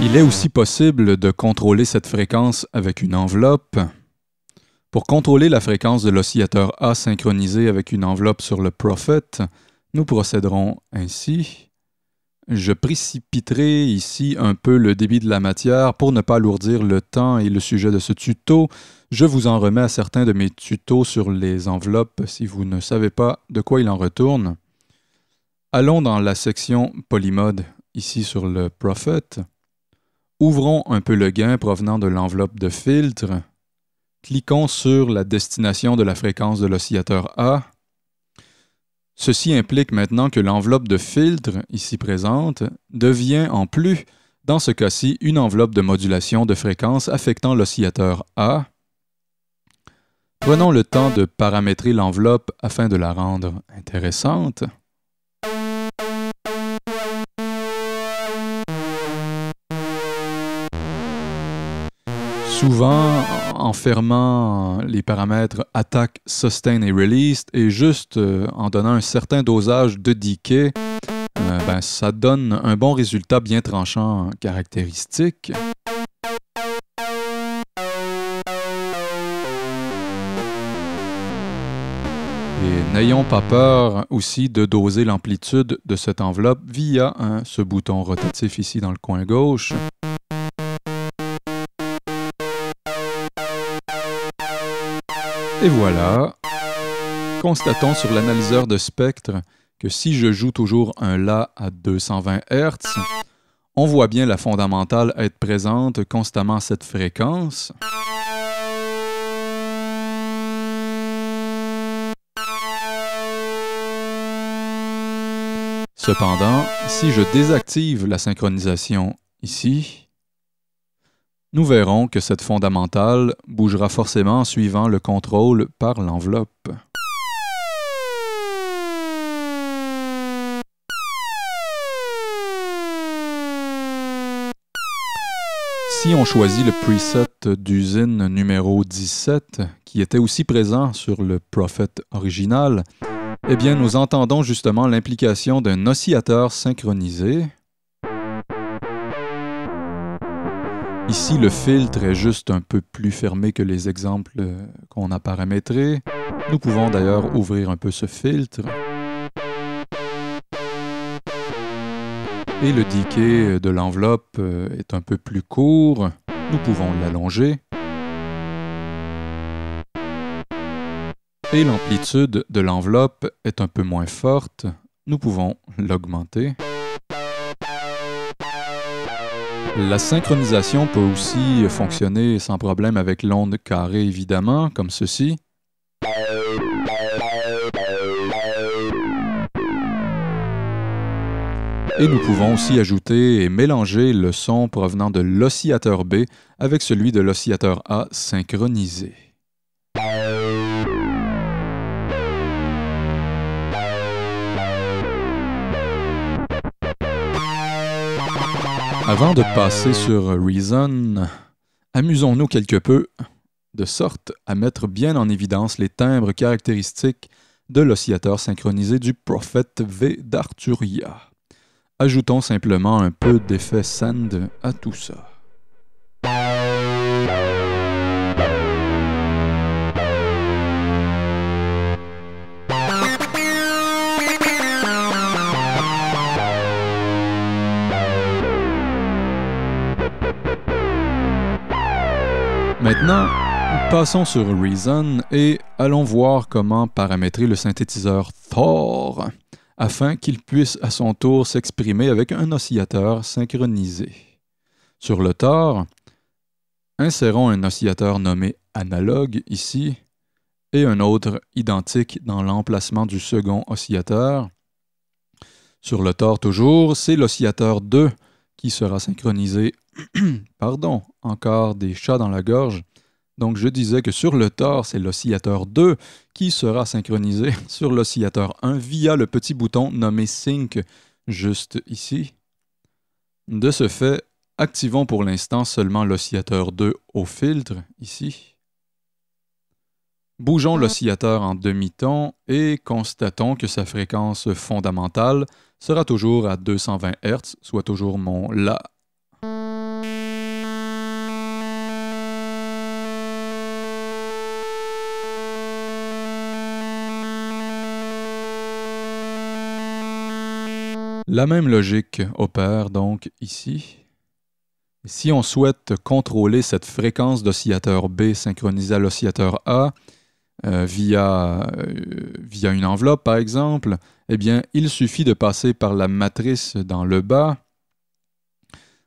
Il est aussi possible de contrôler cette fréquence avec une enveloppe. Pour contrôler la fréquence de l'oscillateur A synchronisé avec une enveloppe sur le Prophet, nous procéderons ainsi. Je précipiterai ici un peu le débit de la matière pour ne pas alourdir le temps et le sujet de ce tuto. Je vous en remets à certains de mes tutos sur les enveloppes si vous ne savez pas de quoi il en retourne. Allons dans la section Polymode, ici sur le Prophet. Ouvrons un peu le gain provenant de l'enveloppe de filtre. Cliquons sur la destination de la fréquence de l'oscillateur A. Ceci implique maintenant que l'enveloppe de filtre, ici présente, devient en plus, dans ce cas-ci, une enveloppe de modulation de fréquence affectant l'oscillateur A. Prenons le temps de paramétrer l'enveloppe afin de la rendre intéressante. Souvent, en fermant les paramètres Attack, Sustain et Release et juste en donnant un certain dosage de decay, ça donne un bon résultat bien tranchant caractéristique. Et n'ayons pas peur aussi de doser l'amplitude de cette enveloppe via ce bouton rotatif ici dans le coin gauche. Et voilà, constatons sur l'analyseur de spectre que si je joue toujours un La à 220 Hz, on voit bien la fondamentale être présente constamment à cette fréquence. Cependant, si je désactive la synchronisation ici, nous verrons que cette fondamentale bougera forcément en suivant le contrôle par l'enveloppe. Si on choisit le preset d'usine numéro 17, qui était aussi présent sur le Prophet original, eh bien nous entendons justement l'implication d'un oscillateur synchronisé. Ici, le filtre est juste un peu plus fermé que les exemples qu'on a paramétrés. Nous pouvons d'ailleurs ouvrir un peu ce filtre. Et le decay de l'enveloppe est un peu plus court. Nous pouvons l'allonger. Et l'amplitude de l'enveloppe est un peu moins forte. Nous pouvons l'augmenter. La synchronisation peut aussi fonctionner sans problème avec l'onde carrée, évidemment, comme ceci. Et nous pouvons aussi ajouter et mélanger le son provenant de l'oscillateur B avec celui de l'oscillateur A synchronisé. Avant de passer sur Reason, amusons-nous quelque peu, de sorte à mettre bien en évidence les timbres caractéristiques de l'oscillateur synchronisé du Prophet V d'Arturia. Ajoutons simplement un peu d'effet send à tout ça. Maintenant, passons sur Reason et allons voir comment paramétrer le synthétiseur Thor afin qu'il puisse à son tour s'exprimer avec un oscillateur synchronisé. Sur le Thor, insérons un oscillateur nommé analogue ici et un autre identique dans l'emplacement du second oscillateur. Sur le Thor toujours, c'est l'oscillateur 2 qui sera synchronisé. Pardon, encore des chats dans la gorge. Donc je disais que sur le Thor, c'est l'oscillateur 2 qui sera synchronisé sur l'oscillateur 1 via le petit bouton nommé Sync juste ici. De ce fait, activons pour l'instant seulement l'oscillateur 2 au filtre ici. Bougeons l'oscillateur en demi-ton et constatons que sa fréquence fondamentale sera toujours à 220 Hz, soit toujours mon La. La même logique opère donc ici. Si on souhaite contrôler cette fréquence d'oscillateur B synchronisée à l'oscillateur A via une enveloppe par exemple, eh bien il suffit de passer par la matrice dans le bas.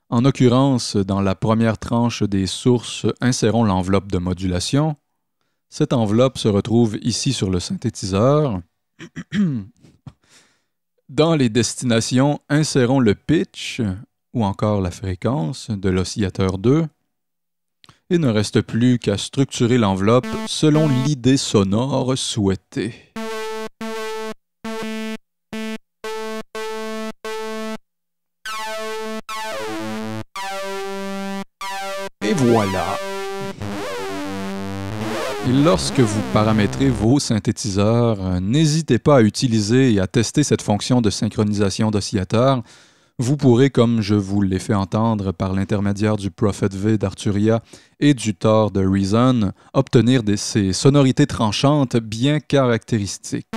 En l'occurrence, dans la première tranche des sources, insérons l'enveloppe de modulation. Cette enveloppe se retrouve ici sur le synthétiseur. Dans les destinations, insérons le pitch ou encore la fréquence de l'oscillateur 2. Il ne reste plus qu'à structurer l'enveloppe selon l'idée sonore souhaitée. Et voilà! Et lorsque vous paramétrez vos synthétiseurs, n'hésitez pas à utiliser et à tester cette fonction de synchronisation d'oscillateurs. Vous pourrez, comme je vous l'ai fait entendre par l'intermédiaire du Prophet V d'Arturia et du Thor de Reason, obtenir ces sonorités tranchantes bien caractéristiques.